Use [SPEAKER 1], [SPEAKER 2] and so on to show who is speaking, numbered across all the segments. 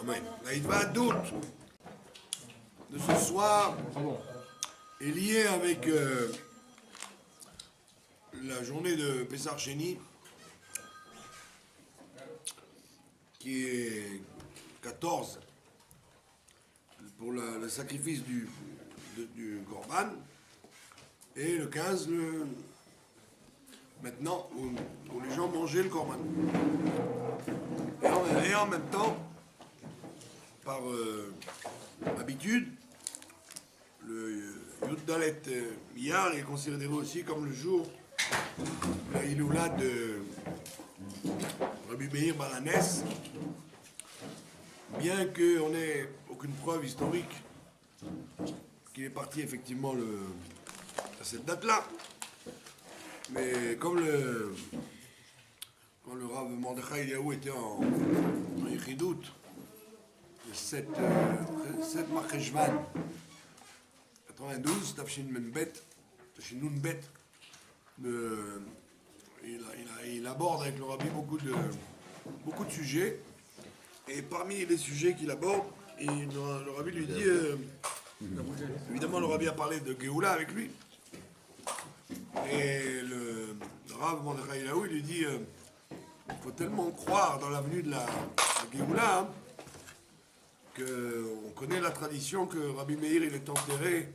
[SPEAKER 1] Amen. La hitva doute de ce soir est liée avec la journée de Pessar Sheni, qui est 14 pour le sacrifice du Corban, et le 15 maintenant où les gens mangeaient le Corban. Et en même temps, par habitude, le Yud Dalet Iyar est considéré aussi comme le jour de la Iloula de Rabbi Meir Balanes, bien qu'on n'ait aucune preuve historique qu'il est parti effectivement à cette date-là. Mais quand le Rav Mordechai Eliyahu était en Yichidout, le 7 Marcheshvan 92, Tafshin Nun Bet, il aborde avec le Rabbi beaucoup de sujets, et parmi les sujets qu'il aborde, le Rabbi lui dit, évidemment le Rabbi a parlé de Géoula avec lui, et le Rav Mordechai Eliyahu, il lui dit, il faut tellement croire dans l'avenue de la Géoula, hein, qu'on connaît la tradition que Rabbi Meir il est enterré,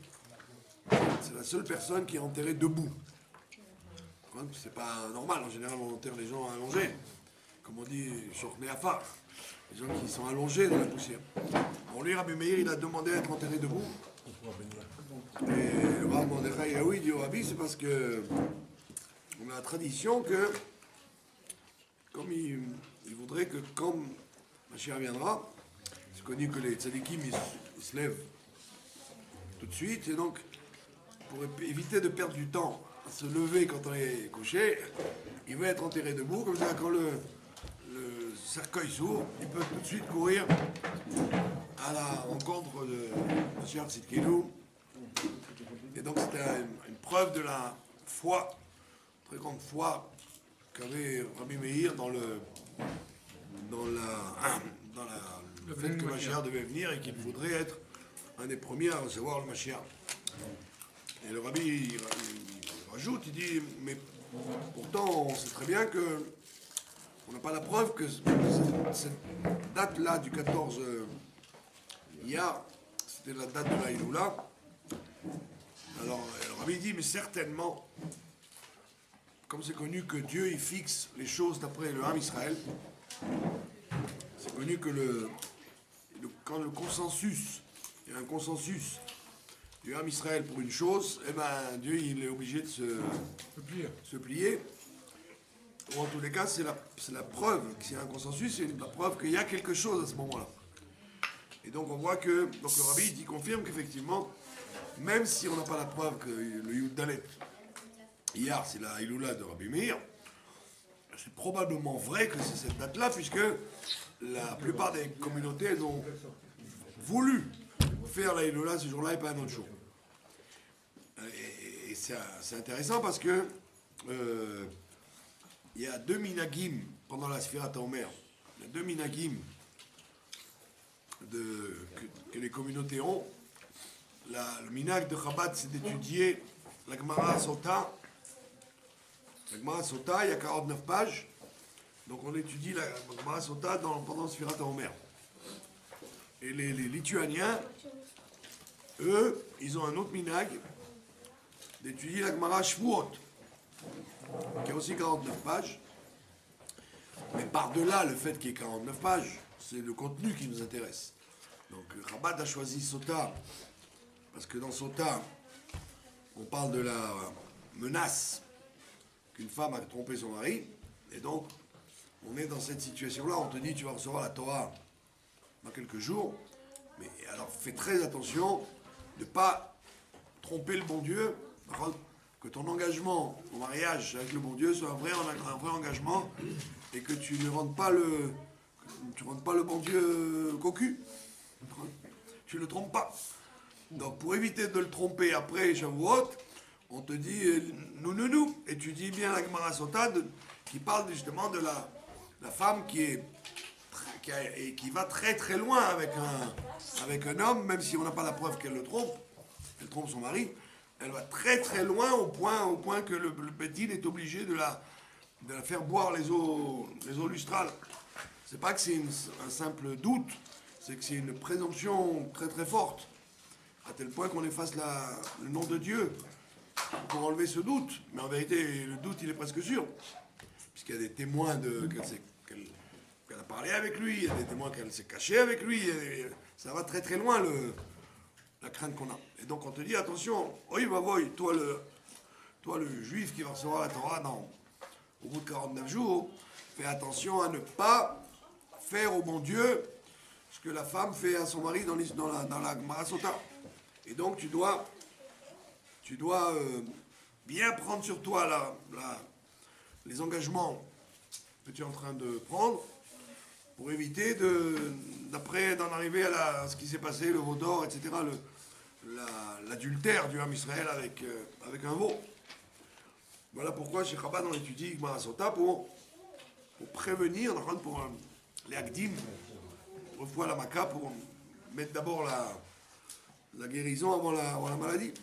[SPEAKER 1] c'est la seule personne qui est enterrée debout. C'est pas normal, en général on enterre les gens allongés, comme on dit, Shortnei Afar, les gens qui sont allongés dans la poussière. Bon, lui, Rabbi Meir, il a demandé à être enterré debout. Et le Rav Mordechai Eliyahu, il dit au Rabbi, c'est parce que on a la tradition que, comme il voudrait que quand Mashiach viendra, c'est connu que les tzadikim ils se lèvent tout de suite, et donc pour éviter de perdre du temps à se lever quand on est couché, il veut être enterré debout, comme ça quand le cercueil s'ouvre, il peut tout de suite courir à la rencontre de Mashiach Tzidkenu. Et donc c'était une preuve de la foi, très grande foi qu'avait Rabbi Meir dans le fait que Mashiach devait venir et qu'il voudrait être un des premiers à recevoir le Mashiach. Et le Rabbi il rajoute, il dit, mais pourtant on sait très bien que on n'a pas la preuve que cette date-là du 14 Iyar, c'était la date de la Iloula. Alors le Rabbi dit, mais certainement, comme c'est connu que Dieu il fixe les choses d'après le Ham Israël, c'est connu que quand le consensus, il y a un consensus du Ham Israël pour une chose, eh ben Dieu il est obligé de se plier. Ou en tous les cas, c'est la preuve qu'il y a un consensus, c'est la preuve qu'il y a quelque chose à ce moment-là. Et donc on voit que donc le Rabbi il confirme qu'effectivement, même si on n'a pas la preuve que le Yud Dalet Iyar c'est la Iloula de Rabbi Meir, c'est probablement vrai que c'est cette date-là, puisque la plupart des communautés elles ont voulu faire la Iloula ce jour-là et pas un autre jour. Et c'est intéressant parce que il y a deux minagim pendant la Sfirat HaOmer. Il y a deux minagim que les communautés ont. Le minag de Chabad, c'est d'étudier la Gemara Sota. La Gemara Sota, il y a 49 pages. Donc on étudie la Gemara Sota pendant Sfirat HaOmer. Et les Lituaniens, eux, ils ont un autre minag d'étudier la Gemara Shvuot, qui a aussi 49 pages. Mais par-delà le fait qu'il y ait 49 pages, c'est le contenu qui nous intéresse. Donc Chabad a choisi Sota, parce que dans Sota, on parle de la menace qu'une femme a trompé son mari, et donc on est dans cette situation-là, on te dit tu vas recevoir la Torah dans quelques jours, mais alors fais très attention de ne pas tromper le bon Dieu, que ton engagement au mariage avec le bon Dieu soit un vrai engagement, et que tu ne rendes pas le bon Dieu cocu, tu ne le trompes pas. Donc pour éviter de le tromper après Shavuot, on te dit nous. Et tu dis bien la Gemara Sota qui parle justement de la femme qui va très très loin avec un homme, même si on n'a pas la preuve qu'elle trompe son mari, elle va très très loin au point que le Bédine est obligé de la faire boire les eaux lustrales. C'est pas que c'est un simple doute, c'est que c'est une présomption très très forte, à tel point qu'on efface le nom de Dieu pour enlever ce doute. Mais en vérité, le doute, il est presque sûr, puisqu'il y a des témoins qu'elle a parlé avec lui, il y a des témoins qu'elle s'est cachée avec lui, et ça va très très loin la crainte qu'on a. Et donc on te dit, attention, toi le juif qui va recevoir la Torah au bout de 49 jours, fais attention à ne pas faire au bon Dieu ce que la femme fait à son mari dans la Gemara Sota. Et donc tu dois bien prendre sur toi les engagements que tu es en train de prendre pour éviter d'en arriver à ce qui s'est passé, le veau d'or, etc., l'adultère du Ham Israël avec un veau. Voilà pourquoi chez Chabad on étudie Gemara Sota pour prévenir, pour les Akdim, refoua la Maka, pour mettre d'abord la guérison avant la maladie.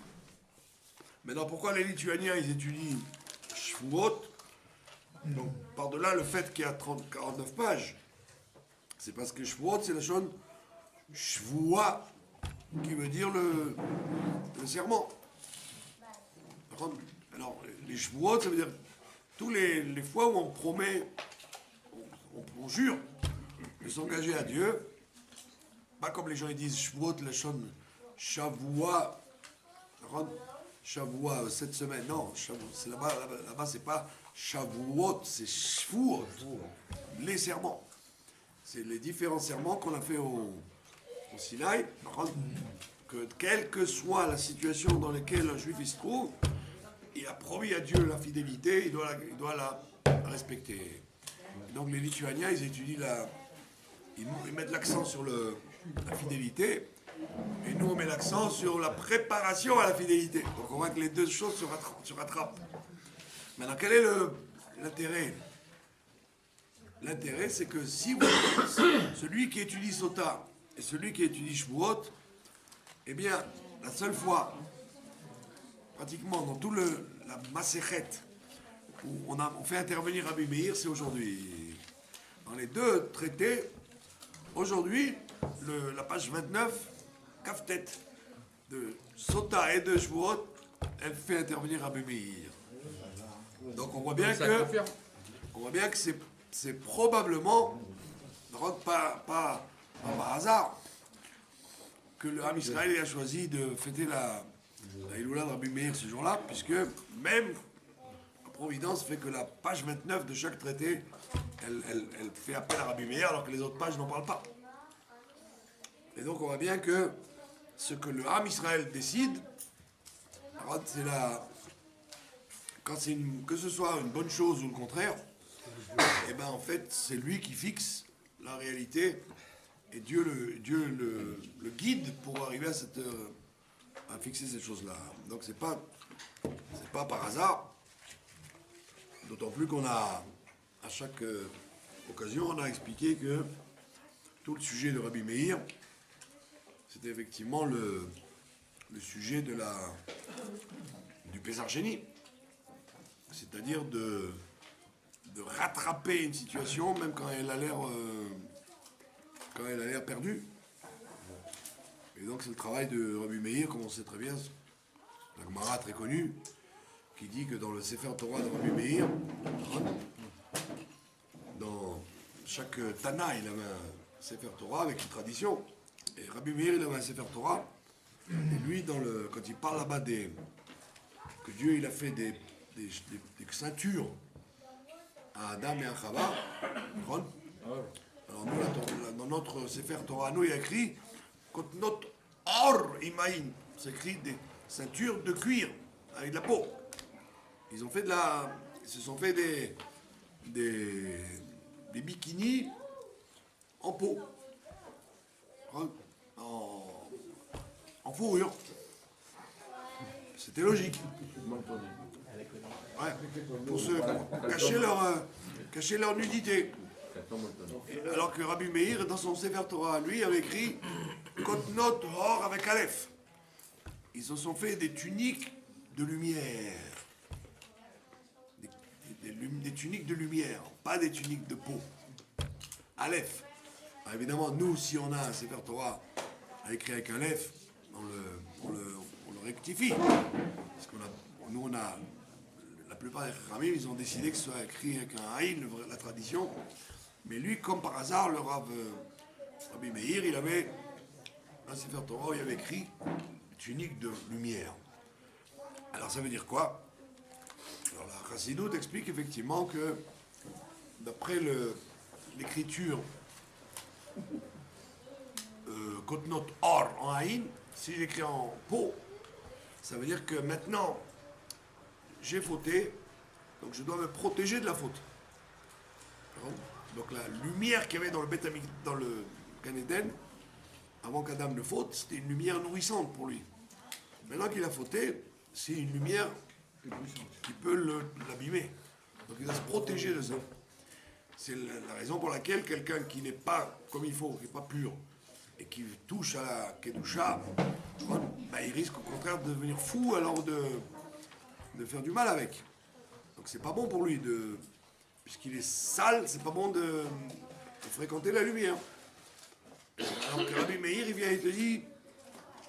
[SPEAKER 1] Maintenant, pourquoi les Lituaniens ils étudient Shvuot? Donc, par-delà le fait qu'il y a 49 pages, c'est parce que Shvuot, c'est la chose Shvua, qui veut dire le serment. Alors, les Shvuot, ça veut dire tous les fois où on promet, on jure de s'engager à Dieu, pas comme les gens ils disent Shvuot, la chose Shavua, Shavua, cette semaine, non, c'est là-bas c'est pas Shavuot, c'est Shvuot, les serments. C'est les différents serments qu'on a fait au Sinaï, que quelle que soit la situation dans laquelle un juif il se trouve, il a promis à Dieu la fidélité, il doit la respecter. Et donc les Lituaniens, ils étudient ils mettent l'accent sur la fidélité, et nous on met l'accent sur la préparation à la fidélité. Donc on voit que les deux choses se rattrapent. Maintenant, quel est l'intérêt? L'intérêt, c'est que si celui qui étudie Sota et celui qui étudie Shvuot, eh bien, la seule fois, pratiquement dans tout la Maséchet, où on fait intervenir Rabbi Meir, c'est aujourd'hui. Dans les deux traités, aujourd'hui, la page 29, Kaftet, de Sota et de Shvuot, elle fait intervenir Rabbi Meir. Donc on voit bien que c'est probablement, pas par hasard, que le Ham Israël a choisi de fêter la Iloula de Rabbi Meir ce jour-là, puisque même la Providence fait que la page 29 de chaque traité, elle fait appel à Rabbi Meir, alors que les autres pages n'en parlent pas. Et donc on voit bien que ce que le Ham Israël décide, c'est que ce soit une bonne chose ou le contraire, et ben en fait c'est lui qui fixe la réalité et Dieu le guide pour arriver à fixer cette chose-là. Donc c'est pas par hasard, d'autant plus qu'on a à chaque occasion on a expliqué que tout le sujet de Rabbi Meir c'était effectivement le sujet du Pesar Sheni, c'est-à-dire de rattraper une situation même quand elle a l'air perdue. Et donc c'est le travail de Rabbi Meir, comme on sait très bien, la Gemara très connue, qui dit que dans le Sefer Torah de Rabbi Meir, dans chaque Tana il avait un Sefer Torah avec une tradition, et Rabbi Meir il avait un Sefer Torah, et lui quand il parle là-bas que Dieu il a fait des ceintures à Adam et à Chava. Alors nous, dans notre Sefer Torah, nous, il y a écrit notre or imaïn. C'est écrit des ceintures de cuir avec de la peau. Ils se sont fait des bikinis en peau, en fourrure. C'était logique. Ouais, pour cacher leur nudité. Alors que Rabbi Meir, dans son Sefer Torah, lui, avait écrit Kotnot Hor avec Aleph. Ils se sont fait des tuniques de lumière. Des tuniques de lumière, pas des tuniques de peau. Aleph. Alors évidemment, nous, si on a un Sefer Torah écrit avec Aleph, on le rectifie. Parce qu'on a, la plupart des Ramim, ils ont décidé que ce soit écrit avec un Aïn, la tradition. Mais lui, comme par hasard, le Rabbi Meir, il avait un Sefer Torah où il avait écrit tunique de lumière. Alors ça veut dire quoi? Alors la Chassidoute explique effectivement que d'après l'écriture Kotnot Or en Aïn, si j'écris en peau, ça veut dire que maintenant j'ai fauté, donc je dois me protéger de la faute. Donc la lumière qu'il y avait dans le Gan Eden, avant qu'Adam ne faute, c'était une lumière nourrissante pour lui. Maintenant qu'il a fauté, c'est une lumière qui peut l'abîmer. Donc il doit se protéger de ça. C'est la raison pour laquelle quelqu'un qui n'est pas comme il faut, qui n'est pas pur, et qui touche à la Kedusha, il risque au contraire de devenir fou alors de faire du mal avec. Donc c'est pas bon pour lui, puisqu'il est sale, c'est pas bon de fréquenter la lumière. Alors que Rabbi Meir, il vient et te dit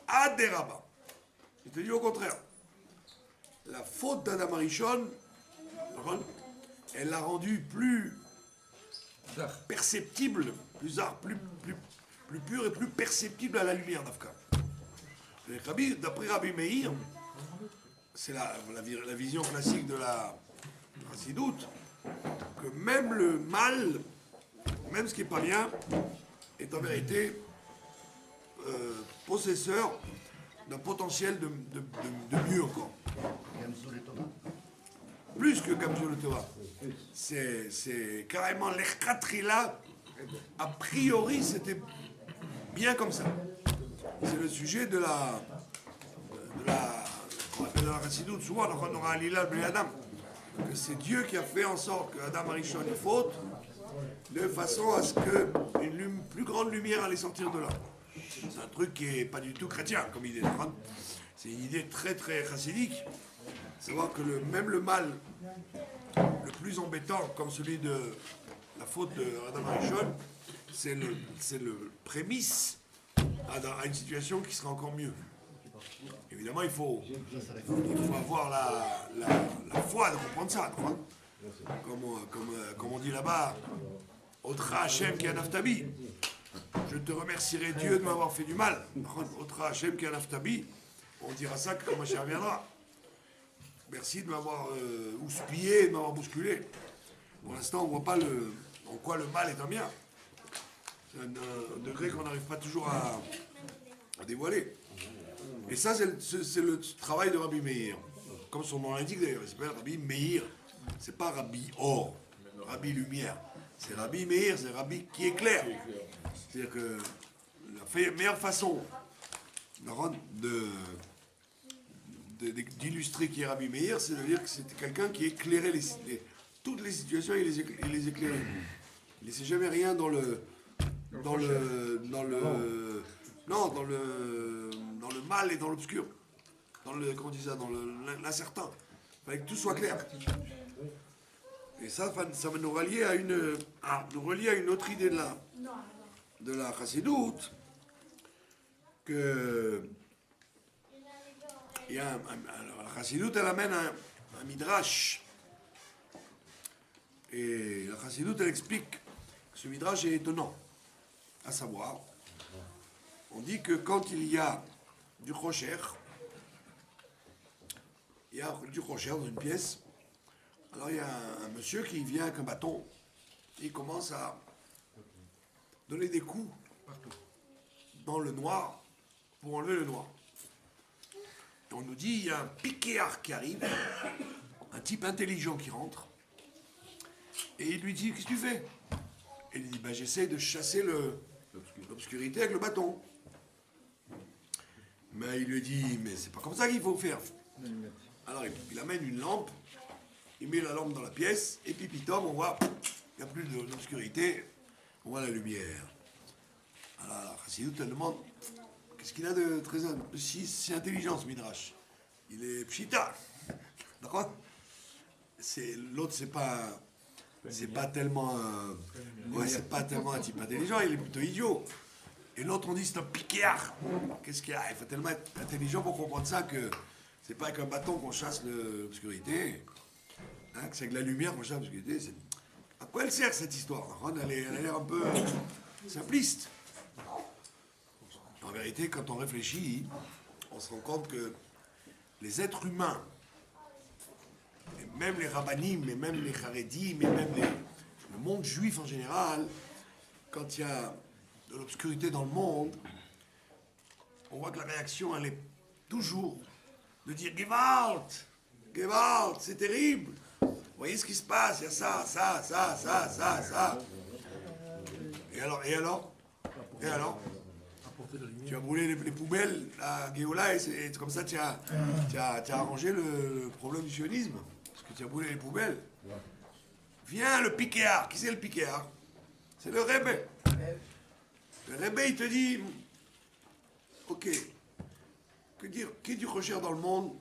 [SPEAKER 1] Aderaba. Il te dit au contraire. La faute d'Adam Arishon, elle l'a rendu plus perceptible, plus pur et plus perceptible à la lumière d'Afka. D'après Rabbi Meir, c'est la vision classique de la Chassidoute, que même le mal, même ce qui n'est pas bien, est en vérité possesseur d'un potentiel de mieux encore. Plus que Gamzou le Torah. C'est carrément l'Echkatrila, a priori c'était bien comme ça. C'est le sujet de la Chassidoute, souvent on aura un lila ben Adam, que c'est Dieu qui a fait en sorte que Adam Arishon est faute, de façon à ce qu'une plus grande lumière allait sortir de là. C'est un truc qui n'est pas du tout chrétien comme idée. C'est une idée très très chassidique. Savoir que même le mal le plus embêtant, comme celui de la faute de Adam Arishon, c'est le prémisse à une situation qui sera encore mieux. Évidemment, il faut avoir la foi de comprendre ça. Comme on dit là-bas, Otra Hashem qui a naftabi. Je te remercierai Dieu de m'avoir fait du mal. Otra Hashem qui a naftabi. On dira ça quand Mashiach reviendra. Merci de m'avoir houspillé, de m'avoir bousculé. Pour l'instant, on ne voit pas en quoi le mal est un bien. C'est un degré qu'on n'arrive pas toujours à dévoiler. Et ça, c'est le travail de Rabbi Meir. Comme son nom l'indique d'ailleurs, il s'appelle Rabbi Meir. C'est pas Rabbi Or, Rabbi Lumière. C'est Rabbi Meir, c'est Rabbi qui éclaire. C'est-à-dire que la meilleure façon d'illustrer qui est Rabbi Meir, c'est de dire que c'était quelqu'un qui éclairait toutes les situations, il les éclairait. Il ne laissait jamais rien dans le mal et dans l'obscur. Dans l'incertain. Il fallait que tout soit clair. Et ça va nous relier à une autre idée de la Chassidoute, que alors la Chassidoute, elle amène un midrash. Et la Chassidoute, elle explique que ce midrash est étonnant. À savoir, on dit que quand il y a du rocher, dans une pièce, alors il y a un monsieur qui vient avec un bâton, et il commence à donner des coups dans le noir pour enlever le noir. Et on nous dit, il y a un piquéard qui arrive, un type intelligent qui rentre, et il lui dit, qu'est-ce que tu fais? Et il dit, j'essaie de chasser l'obscurité avec le bâton. Mais il lui dit, mais c'est pas comme ça qu'il faut faire. Alors il amène une lampe, il met la lampe dans la pièce, et puis pitom, on voit, il n'y a plus d'obscurité, on voit la lumière. Alors la Chassidut, elle demande, qu'est-ce qu'il a de très si intelligent ce Midrash? Il est pshita, d'accord? L'autre, c'est pas tellement c'est pas tellement un type intelligent, il est plutôt idiot. Et l'autre, on dit c'est un piquéard. Qu'est-ce qu'il y a? Il faut tellement être intelligent pour comprendre ça que c'est pas avec un bâton qu'on chasse l'obscurité, hein, que c'est avec la lumière qu'on chasse l'obscurité. À quoi elle sert cette histoire? Elle a l'air un peu simpliste. En vérité, quand on réfléchit, on se rend compte que les êtres humains, et même les rabbinim, et même les charedim, et même le monde juif en général, quand il y a de l'obscurité dans le monde, on voit que la réaction, elle est toujours de dire « Gewalt, Gewalt, c'est terrible. Vous voyez ce qui se passe, il y a ça. » Et alors tu as brûlé les poubelles à Géola et comme ça tu as arrangé le problème du sionisme. Parce que tu as brûlé les poubelles. Viens le piquéard. Qui c'est le piquéard? C'est le Rebbe. Le Rebbe, il te dit, ok, que dire, qui du Rocher dans le monde?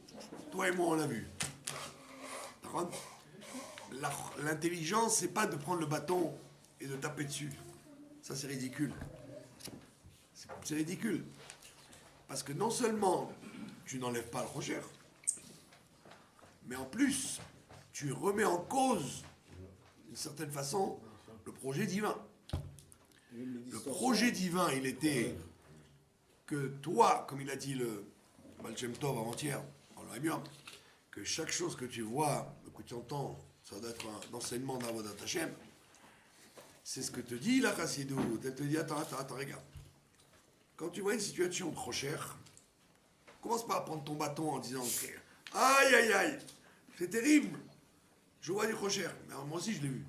[SPEAKER 1] Toi et moi, on l'a vu. L'intelligence, c'est pas de prendre le bâton et de taper dessus. Ça, c'est ridicule. C'est ridicule. Parce que non seulement tu n'enlèves pas le Rocher, mais en plus, tu remets en cause, d'une certaine façon, le projet divin. Le projet divin, il était que toi, comme il a dit le Baal Shem Tov avant-hier, en l'Aimium, que chaque chose que tu vois, que tu entends, ça doit être un enseignement d'Avodat Hashem. C'est ce que te dit la Chassidut. Elle te dit, attends, regarde. Quand tu vois une situation trop chère, commence pas à prendre ton bâton en disant, aïe, c'est terrible. Je vois du Rocher. Mais moi aussi, je l'ai vu.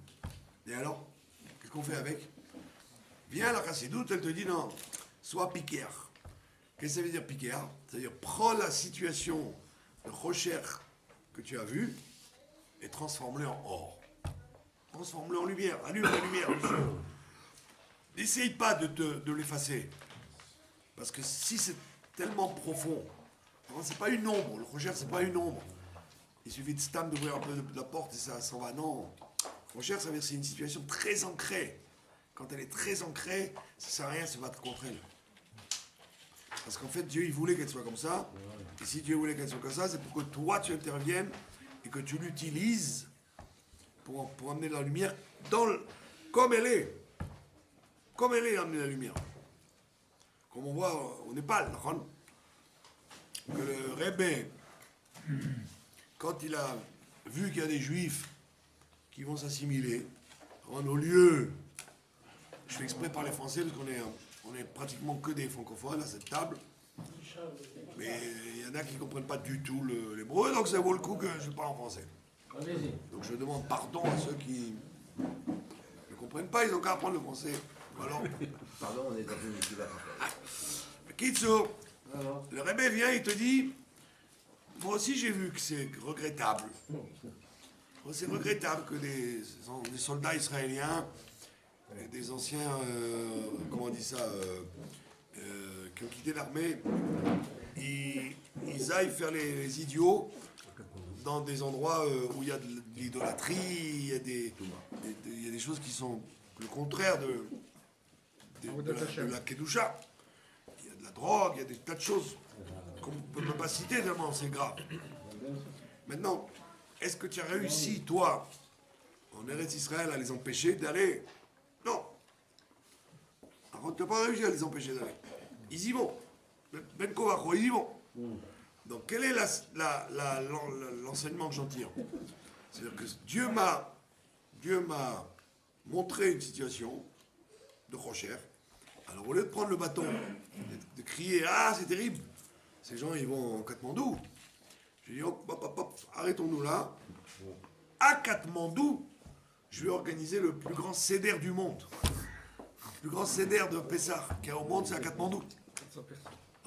[SPEAKER 1] Et alors, qu'est-ce qu'on fait avec? Viens à la Chassidut, elle te dit non, sois piquéard. Qu'est-ce que ça veut dire piquéard? C'est-à-dire, prends la situation de Rocher que tu as vue et transforme-le en or. Transforme-le en lumière. Allume la lumière. N'essaye pas de l'effacer. Parce que si c'est tellement profond, c'est pas une ombre. Le Rocher, c'est pas une ombre. Il suffit de stam d'ouvrir un peu la porte et ça s'en va. Non. Rocher, ça veut dire c'est une situation très ancrée. Quand elle est très ancrée, ça ne sert à rien de se battre contre elle. Parce qu'en fait, Dieu, il voulait qu'elle soit comme ça. Et si Dieu voulait qu'elle soit comme ça, c'est pour que toi, tu interviennes et que tu l'utilises pour amener la lumière comme elle est. Comme elle est, amener la lumière. Comme on voit au Népal, que le Rebbe, quand il a vu qu'il y a des Juifs qui vont s'assimiler, au lieu... Je fais exprès par les Français parce qu'on est pratiquement que des francophones à cette table. Mais il y en a qui ne comprennent pas du tout l'hébreu, donc ça vaut le coup que je parle en français. Donc je demande pardon à ceux qui ne comprennent pas, ils n'ont qu'à apprendre le français. Alors,
[SPEAKER 2] pardon, on est dans une équipe.
[SPEAKER 1] Kitso, le Rebbe vient, il te dit, moi aussi j'ai vu que c'est regrettable. C'est regrettable que des soldats israéliens, des anciens, comment on dit ça, qui ont quitté l'armée, ils aillent faire les idiots dans des endroits où il y a de l'idolâtrie, il y a des choses qui sont le contraire de la Kedusha. Il y a de la drogue, il y a des tas de choses qu'on ne peut même pas citer tellement c'est grave. Maintenant, est-ce que tu as réussi, toi, en Eretz Israël, à les empêcher d'aller? Non. Alors, tu n'as pas réussi à les empêcher d'aller. Ils y vont. Ben Kovacho, ils y vont. Donc, quel est l'enseignement que j'en tire? C'est-à-dire que Dieu m'a montré une situation de Rocher. Alors, au lieu de prendre le bâton, de crier « Ah, c'est terrible !» Ces gens, ils vont en Katmandou. Je dis hop, arrêtons-nous là. À Katmandou, je vais organiser le plus grand CEDER du monde. Le plus grand CEDER de Pessah qu'il y a au monde, c'est à Katmandou.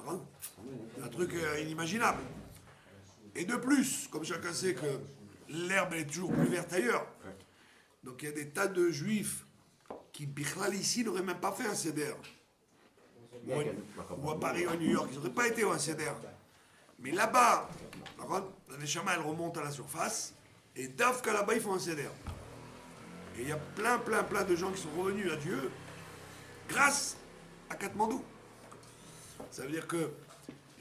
[SPEAKER 1] Un truc inimaginable. Et de plus, comme chacun sait que l'herbe est toujours plus verte ailleurs, donc il y a des tas de juifs qui, Bichlal, ici, n'auraient même pas fait un seder. Ou à Paris ou à New York, ils n'auraient pas été au seder. Mais là-bas, la Neshama, elle remonte à la surface, et d'Afka là-bas, ils font un seder. Et il y a plein de gens qui sont revenus à Dieu grâce à Katmandou. Ça veut dire que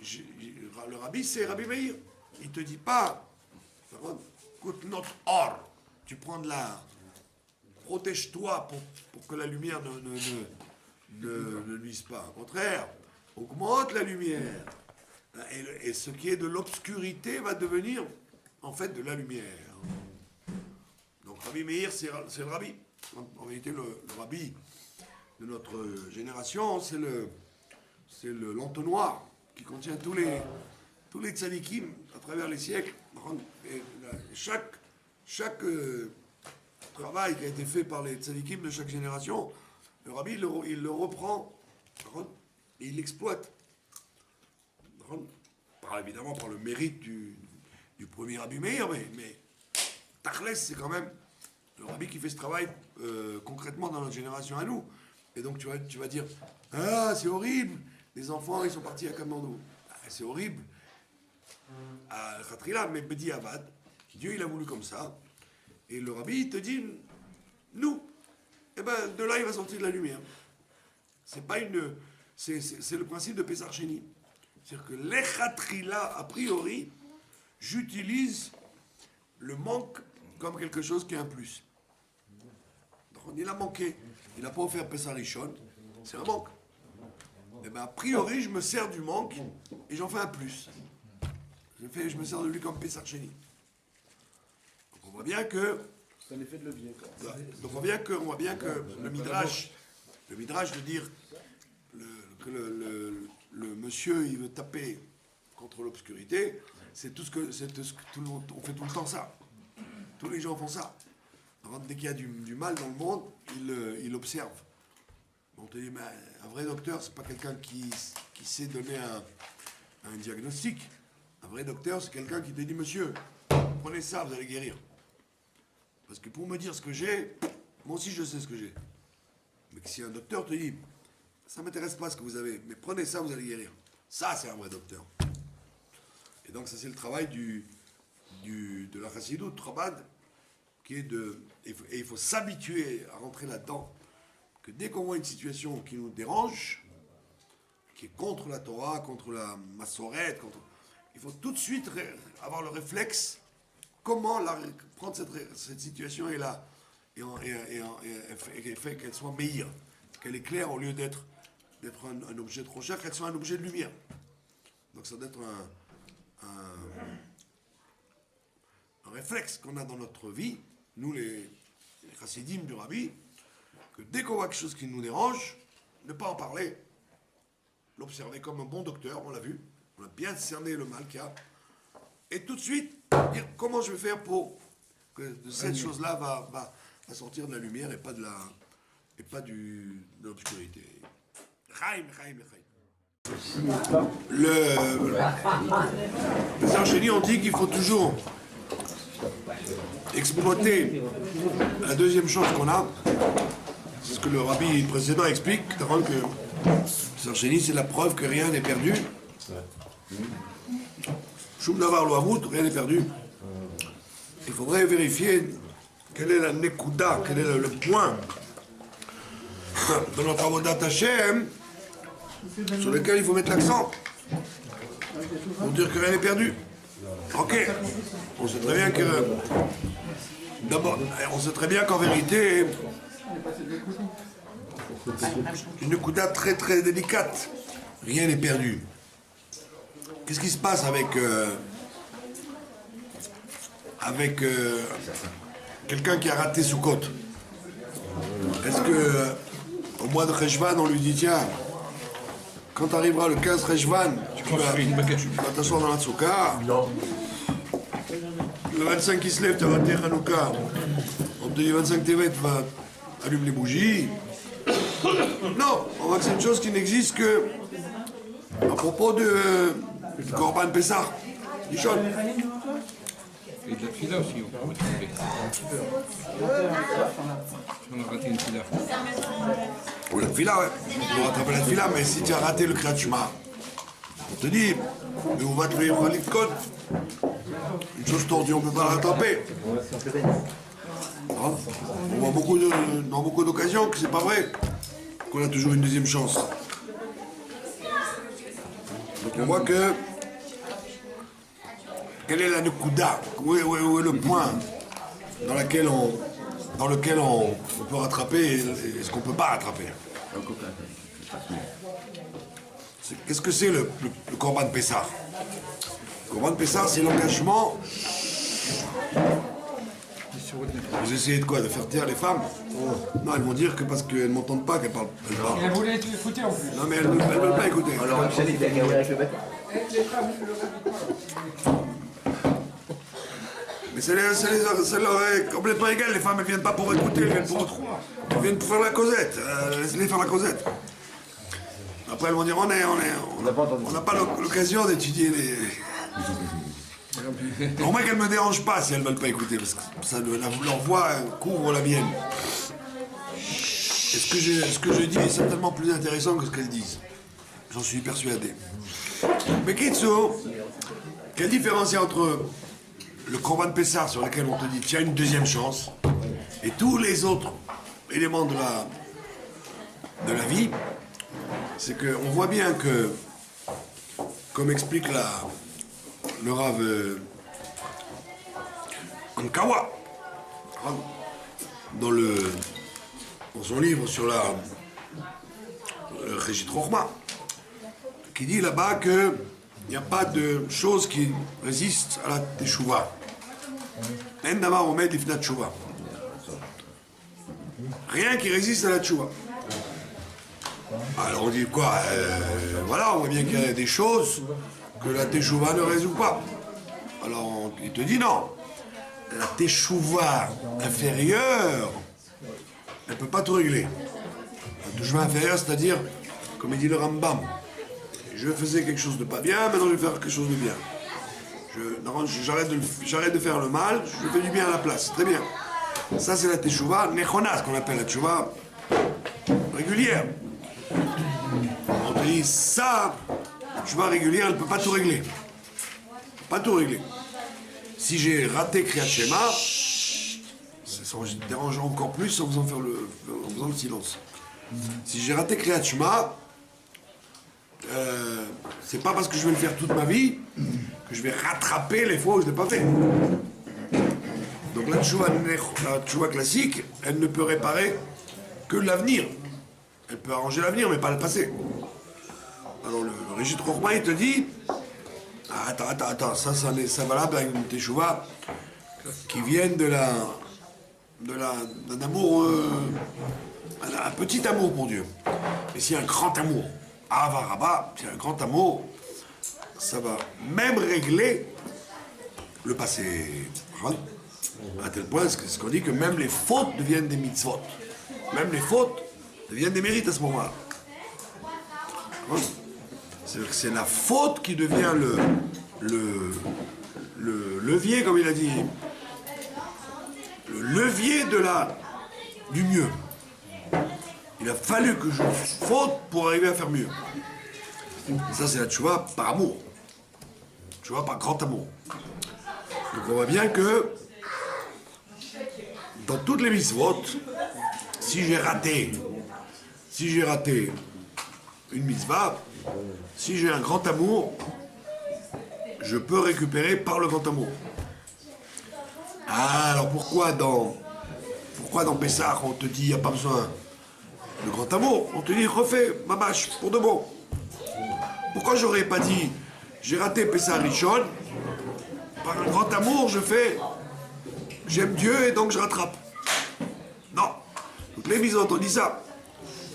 [SPEAKER 1] le rabbi, c'est Rabbi Meir. Il ne te dit pas, écoute notre or, tu prends de l'art, protège-toi pour que la lumière ne nuise pas. Au contraire, augmente la lumière. Et ce qui est de l'obscurité va devenir en fait de la lumière. Donc Rabbi Meir, c'est le rabbi. En vérité, le rabbi de notre génération, c'est l'entonnoir qui contient tous les tzadikim à travers les siècles. Et chaque travail qui a été fait par les tzadikim de chaque génération, le rabbi, il le reprend et il l'exploite. Évidemment par le mérite du premier Rabbi Meir, mais Tachlès, c'est quand même le rabbi qui fait ce travail concrètement dans notre génération à nous. Et donc tu vas dire, ah c'est horrible, les enfants ils sont partis à Kamandou. Ah, c'est horrible. À Khatrila, mais Bedi Avad, Dieu il a voulu comme ça. Et le rabbi il te dit, nous, eh ben de là il va sortir de la lumière. C'est pas une, c'est le principe de Pesach Sheni. C'est-à-dire que l'Echatrila, a priori, j'utilise le manque comme quelque chose qui est un plus. Donc il a manqué, il n'a pas offert Pesach Rishon, c'est un manque. Et bien a priori, je me sers du manque et j'en fais un plus. Je me sers de lui comme Pesach Sheni. Donc on voit bien que...
[SPEAKER 3] C'est un effet de levier. Quoi.
[SPEAKER 1] Donc on voit bien que le Midrash de dire que le monsieur, il veut taper contre l'obscurité, c'est tout le monde, on fait tout le temps ça. Tous les gens font ça. Alors, dès qu'il y a du mal dans le monde, il observe. On te dit, mais un vrai docteur, c'est pas quelqu'un qui sait donner un diagnostic. Un vrai docteur, c'est quelqu'un qui te dit, monsieur, prenez ça, vous allez guérir. Parce que pour me dire ce que j'ai, moi aussi je sais ce que j'ai. Mais si un docteur te dit, ça ne m'intéresse pas ce que vous avez, mais prenez ça, vous allez guérir. Ça, c'est un vrai docteur. Et donc, ça, c'est le travail de la Chassidut, Chabad, qui est de... Et il faut s'habituer à rentrer là-dedans, que dès qu'on voit une situation qui nous dérange, qui est contre la Torah, contre la Massoret, il faut tout de suite avoir le réflexe, comment prendre cette situation et faire qu'elle soit meilleure, qu'elle est claire au lieu d'être un objet de recherche, qu'elle soit un objet de lumière. Donc ça doit être un réflexe qu'on a dans notre vie, nous les chassidim du rabbi, que dès qu'on voit quelque chose qui nous dérange, ne pas en parler, l'observer comme un bon docteur, on l'a vu, on a bien cerné le mal qu'il y a, et tout de suite dire comment je vais faire pour que de cette chose-là va sortir de la lumière et pas de l'obscurité. Les ingénieurs ont dit qu'il faut toujours exploiter la deuxième chose qu'on a. C'est ce que le rabbi précédent explique, que Sarcheni, c'est la preuve que rien n'est perdu. Shum davar lo avut, rien n'est perdu. Il faudrait vérifier quelle est la nekuda, quel est le point de notre avodat Hashem sur lequel il faut mettre l'accent pour dire que rien n'est perdu. Ok, on sait très bien que d'abord, on sait très bien qu'en vérité, une nekuda très très délicate, rien n'est perdu. Qu'est-ce qui se passe avec quelqu'un qui a raté Soukot? Est-ce que au mois de Rejvan, on lui dit tiens, quand arrivera le 15 Rejvan, tu vas t'asseoir dans la Tsouka. Le 25 qui se lève, tu as raté Hanouka. On te dit 25 Tevet, va allumer les bougies. Non, on voit que c'est une chose qui n'existe que à propos de Korban Pessah. Rishon.
[SPEAKER 4] Et de la fila aussi, on peut retrouver. On a raté une fila.
[SPEAKER 1] Ou la fila, ouais. On va rattraper la fila, mais si tu as raté le Kriyat Shema, on te dit, mais on va te faire un code. Une chose tordue, on ne peut pas la rattraper. Hein? On voit dans beaucoup d'occasions que c'est pas vrai, qu'on a toujours une deuxième chance. Donc on voit que quelle est la Nekuda, où est le point dans lequel on peut rattraper et ce qu'on ne peut pas rattraper. Qu'est-ce que c'est le Korban Pessah? Le Korban Pessah, c'est l'engagement. Vous essayez de quoi? De faire taire les femmes? Non, elles vont dire que parce qu'elles ne m'entendent pas qu'elles parlent.
[SPEAKER 5] Elle voulait être écoutée en plus.
[SPEAKER 1] Non, mais elles ne veulent pas écouter.
[SPEAKER 2] Alors, Michel, il est avec le bâton.
[SPEAKER 1] Mais ça leur est complètement égal. Les femmes, elles ne viennent pas pour écouter, elles viennent pour faire la causette. Laissez-les faire la causette. Après, elles vont dire on n'a pas l'occasion d'étudier les. Au moins qu'elles ne me dérangent pas si elles ne veulent pas écouter, parce que ça, leur voix couvre la mienne. Et ce que je dis est certainement plus intéressant que ce qu'elles disent. J'en suis persuadé. Mais Kitso, quelle différence il y a entre le Korban Pessah sur lequel on te dit tu as une deuxième chance et tous les autres éléments de la vie, c'est qu'on voit bien que, comme explique le Rav Ankawa, dans son livre sur le Régit Rochma, qui dit là-bas qu'il n'y a pas de chose qui résiste à la Teshuvah. Rien qui résiste à la Teshuvah. Alors on dit quoi? Voilà, on voit bien qu'il y a des choses que la Teshuvah ne résout pas. Alors il te dit non. La Teshuvah inférieure, elle ne peut pas tout régler. La Teshuvah inférieure, c'est-à-dire, comme il dit le Rambam, je faisais quelque chose de pas bien, maintenant je vais faire quelque chose de bien. J'arrête de faire le mal, je fais du bien à la place. Très bien. Ça c'est la Teshuvah Nechona, ce qu'on appelle la Teshuvah régulière. On te dit ça, la Teshuvah régulière, elle ne peut pas tout régler. Pas tout régler. Si j'ai raté Kriyat Shema, ça me dérange encore plus en faisant le silence. Si j'ai raté Kriyat Shema, c'est pas parce que je vais le faire toute ma vie que je vais rattraper les fois où je ne l'ai pas fait. Donc la tchouva classique, elle ne peut réparer que l'avenir. Elle peut arranger l'avenir, mais pas le passé. Alors le Régit Rochma, il te dit, attends, ça valable avec une tchouva qui viennent d'un amour, un petit amour pour Dieu. Mais s'il y a un grand amour, Avaraba, s'il y a un grand amour, ça va même régler le passé. À tel point, c'est ce qu'on dit que même les fautes deviennent des mitzvot. Même les fautes deviennent des mérites à ce moment-là. C'est la faute qui devient le levier, comme il a dit, le levier du mieux. Il a fallu que je faute pour arriver à faire mieux. Ça, c'est la tchouva par amour. Tchouva par grand amour. Donc on voit bien que dans toutes les mitzvot, si j'ai raté une mitzvah, si j'ai un grand amour, je peux récupérer par le grand amour. Ah, alors pourquoi dans Pessah, on te dit il n'y a pas besoin de grand amour? On te dit refais ma bâche pour de bon. Pourquoi j'aurais pas dit j'ai raté Pessah Rishon, par un grand amour je fais j'aime Dieu et donc je rattrape? Non. Donc les mitzvot on dit ça.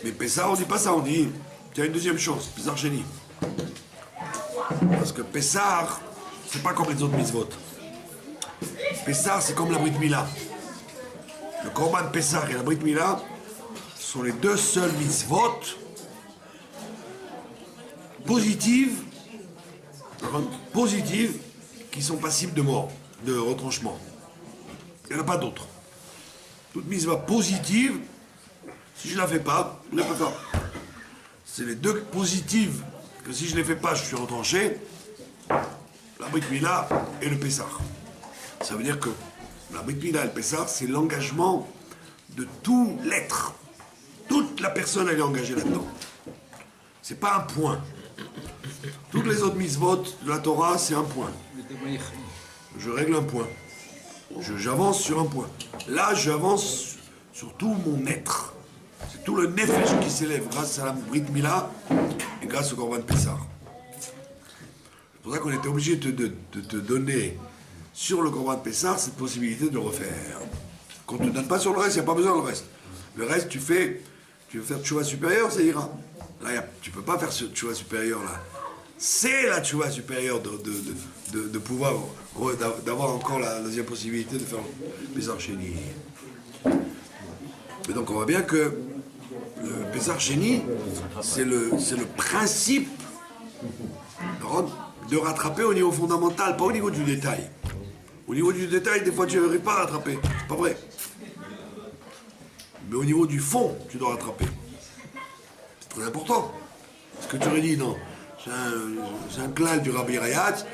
[SPEAKER 1] Mais Pessah on dit pas ça, on dit tu as une deuxième chance, Pessah Sheni. Parce que Pessah, c'est pas comme les autres mitzvot. Pessah c'est comme la Brit Mila. Le Korban Pessah et la Brit Mila sont les deux seuls mitzvot positives qui sont passibles de mort, de retranchement. Il n'y en a pas d'autres. Toute mitzvah positive, si je ne la fais pas, je ne la fais pas. C'est les deux positives que si je ne les fais pas, je suis retranché. La Brit Mila et le Pessah. Ça veut dire que la Brit Mila et le Pessah, c'est l'engagement de tout l'être. Toute la personne, elle est engagée là-dedans. C'est pas un point. Toutes les autres mitzvot de la Torah, c'est un point. Je règle un point. J'avance sur un point. Là, j'avance sur tout mon être. C'est tout le nefesh qui s'élève grâce à la Brit Mila et grâce au Korban Pessah. C'est pour ça qu'on était obligé de te donner sur le Korban Pessah cette possibilité de le refaire. Qu'on ne te donne pas sur le reste, il n'y a pas besoin du reste. Le reste, tu veux faire tchouva supérieur, ça ira. Là, tu ne peux pas faire ce tchouva supérieur là. C'est la tchouva supérieure de pouvoir, d'avoir encore la deuxième possibilité de faire Pessah Sheni. Mais donc on voit bien que le Pessah Sheni, c'est le principe de rattraper au niveau fondamental, pas au niveau du détail. Au niveau du détail, des fois tu n'arrives pas à rattraper, c'est pas vrai. Mais au niveau du fond, tu dois rattraper. C'est très important. Ce que tu aurais dit, non, c'est un clal du Rabbi Rayat,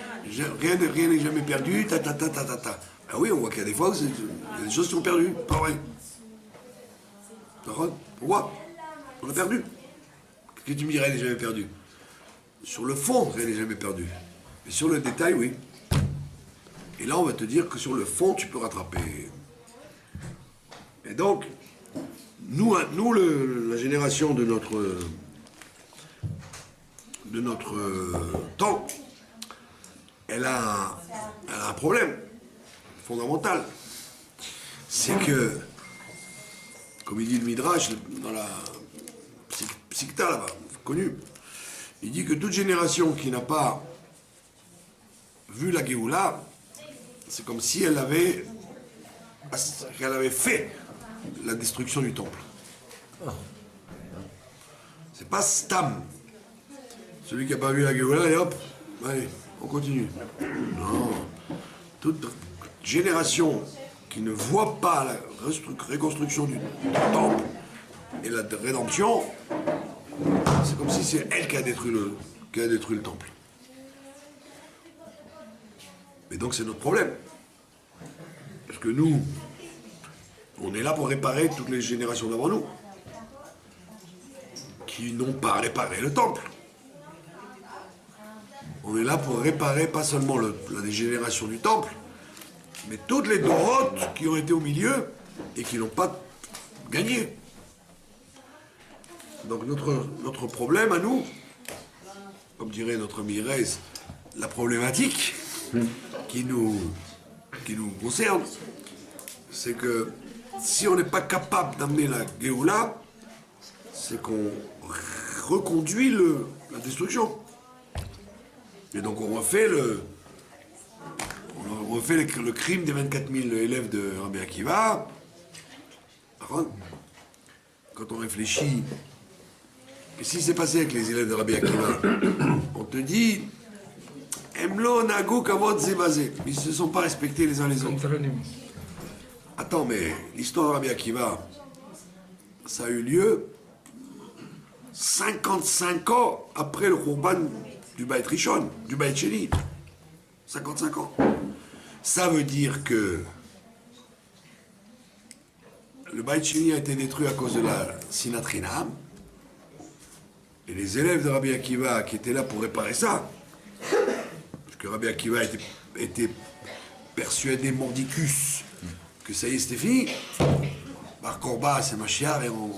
[SPEAKER 1] rien n'est jamais perdu, ta. Ah oui, on voit qu'il y a des fois, il y a des choses qui sont perdues, pas vrai. D'accord ? Pourquoi ? On a perdu. Qu'est-ce que tu me dirais, rien n'est jamais perdu ? Sur le fond, rien n'est jamais perdu. Mais sur le détail, oui. Et là, on va te dire que sur le fond, tu peux rattraper. Et donc, nous la génération de notre temps, elle a un problème fondamental. C'est que, comme il dit le Midrash, dans la Psikta, là-bas, connu, il dit que toute génération qui n'a pas vu la Géoula, c'est comme si elle avait fait la destruction du temple. C'est pas Stam. Celui qui n'a pas vu la Géoula, et hop, allez, on continue. Non. Toute génération qui ne voit pas la reconstruction du temple et la rédemption, c'est comme si c'est elle qui a détruit le temple. Et donc c'est notre problème. Parce que nous, on est là pour réparer toutes les générations d'avant nous, qui n'ont pas réparé le temple. On est là pour réparer pas seulement la dégénération du temple, mais toutes les dorotes qui ont été au milieu et qui n'ont pas gagné. Donc notre problème à nous, comme dirait notre Mirez, la problématique qui nous concerne, c'est que si on n'est pas capable d'amener la Géoula, c'est qu'on reconduit la destruction. Et donc on refait le crime des 24 000 élèves de Rabbi Akiva. Quand on réfléchit, qu'est-ce qui s'est passé avec les élèves de Rabbi Akiva? On te dit, Emlo Nagu Kavod Zebazé. Ils ne se sont pas respectés les uns les autres. Attends, mais l'histoire de Rabbi Akiva, ça a eu lieu 55 ans après le Khurban du Beit Rishon, du Beit Sheni. 55 ans. Ça veut dire que le Beit Sheni a été détruit à cause de la Sinat Chinam. Et les élèves de Rabbi Akiva qui étaient là pour réparer ça, parce que Rabbi Akiva était persuadé mordicus que ça y est, c'était fini. Bar Korba, c'est Mashiach et on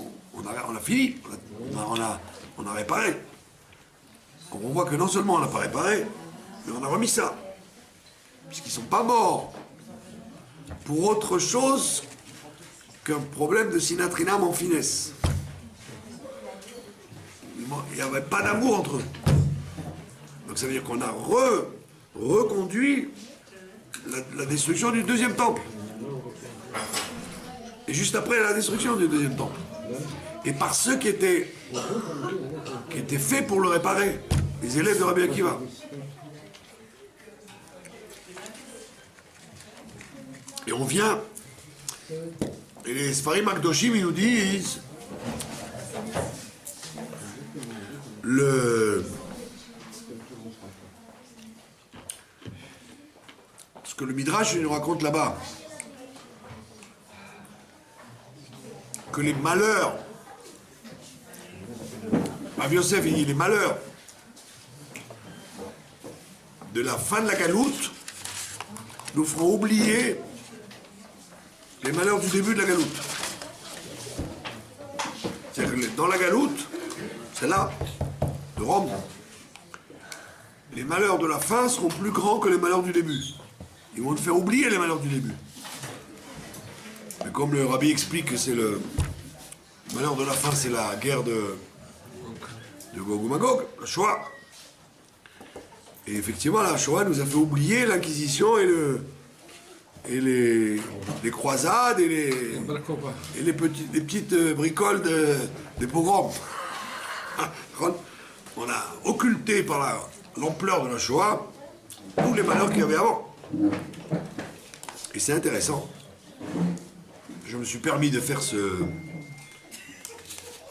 [SPEAKER 1] a fini. On a réparé. On voit que non seulement on n'a pas réparé, mais on a remis ça. Puisqu'ils ne sont pas morts pour autre chose qu'un problème de sinatrinam en finesse. Il n'y avait pas d'amour entre eux. Donc ça veut dire qu'on a reconduit la destruction du deuxième temple. Et juste après la destruction du deuxième temple. Et par ceux qui étaient faits pour le réparer, les élèves de Rabbi Akiva. Et on vient, et les Sfarim Akdoshim, ils nous disent, ce que le Midrash nous raconte là-bas, que les malheurs, Rav Yosef, il dit les malheurs de la fin de la galoute nous feront oublier les malheurs du début de la galoute. C'est-à-dire que dans la galoute, c'est là, de Rome, les malheurs de la fin seront plus grands que les malheurs du début. Ils vont nous faire oublier les malheurs du début. Mais comme le Rabbi explique que c'est le malheur de la fin, c'est la guerre de Gog ou Magog, la Shoah. Et effectivement, la Shoah nous a fait oublier l'Inquisition et les croisades et les petites bricoles des pogroms. On a occulté par l'ampleur de la Shoah tous les malheurs qu'il y avait avant. Et c'est intéressant. Je me suis permis de faire ce...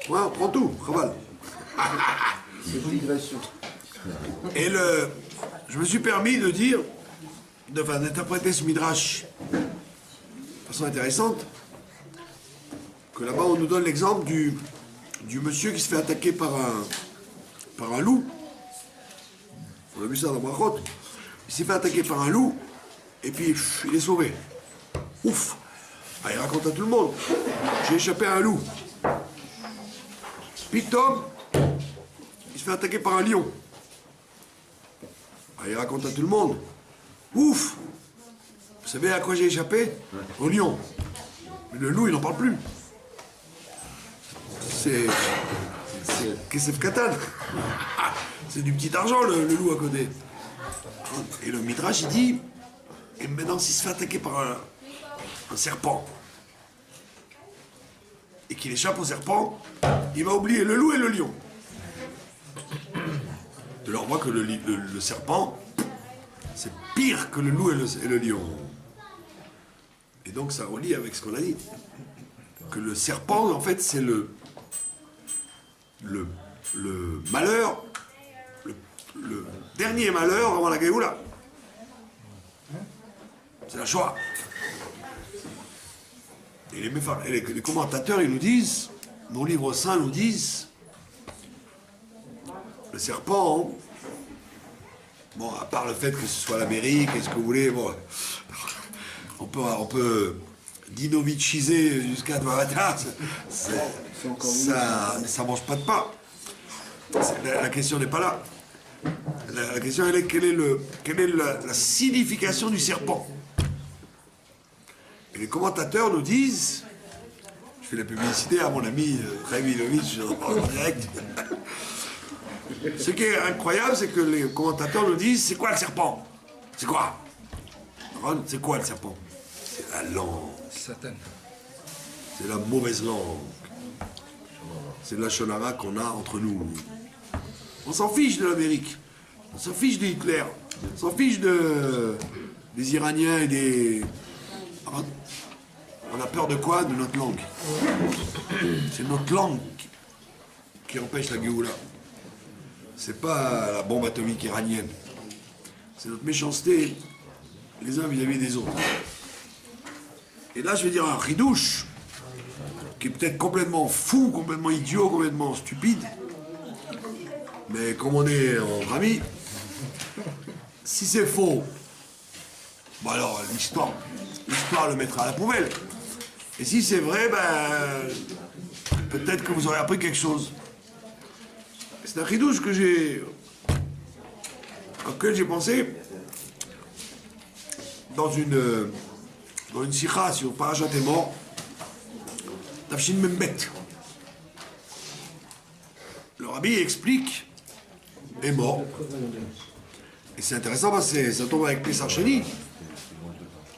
[SPEAKER 1] Ouais, on prend tout, Raval.
[SPEAKER 3] C'est une digression.
[SPEAKER 1] Et je me suis permis de dire, d'interpréter ce midrash de façon intéressante, que là-bas on nous donne l'exemple du monsieur qui se fait attaquer par un loup. On a vu ça dans Brachot. Il s'est fait attaquer par un loup, et puis il est sauvé. Ouf! Ah, il raconte à tout le monde. J'ai échappé à un loup. Puis Tom, il se fait attaquer par un lion. Ah, il raconte à tout le monde. Ouf! Vous savez à quoi j'ai échappé? Au lion. Mais le loup, il n'en parle plus. C'est Kesef Katan. C'est du petit argent, le loup à côté. Et le Midrash, il dit, et maintenant, s'il se fait attaquer par un serpent, et qu'il échappe au serpent, il va oublier le loup et le lion. De leur voit que le serpent, c'est pire que le loup et le lion. Et donc ça relie avec ce qu'on a dit. Que le serpent, en fait, c'est le malheur, le dernier malheur avant la Géoula. C'est la Shoah. Et les commentateurs, ils nous disent, nos livres saints nous disent, le serpent, bon, à part le fait que ce soit l'Amérique, et ce que vous voulez, bon, on peut dinoviciser jusqu'à Dvarata, ça mange pas de pain. La question n'est pas là. La question elle est quelle est la signification du serpent. Et les commentateurs nous disent, je fais la publicité à mon ami Ravilovitch en direct. Ce qui est incroyable, c'est que les commentateurs nous disent, c'est quoi le serpent? C'est quoi? C'est quoi le serpent? C'est la langue.
[SPEAKER 4] Satan.
[SPEAKER 1] C'est la mauvaise langue. C'est la shonara qu'on a entre nous. On s'en fiche de l'Amérique. On s'en fiche de Hitler. On s'en fiche des Iraniens et des... On a peur de quoi? De notre langue. C'est notre langue qui empêche la Géoula. C'est pas la bombe atomique iranienne. C'est notre méchanceté les uns vis-à-vis des autres. Et là, je vais dire un ridouche qui est peut-être complètement fou, complètement idiot, complètement stupide. Mais comme on est entre amis, si c'est faux, bon alors l'histoire le mettra à la poubelle. Et si c'est vrai, ben peut-être que vous aurez appris quelque chose. C'est un ridouche auquel j'ai pensé dans une sikha sur Parashat Emor, Tafshin Membet. Le rabbi explique Emor. Et c'est intéressant parce que ça tombe avec Pessar Sheni.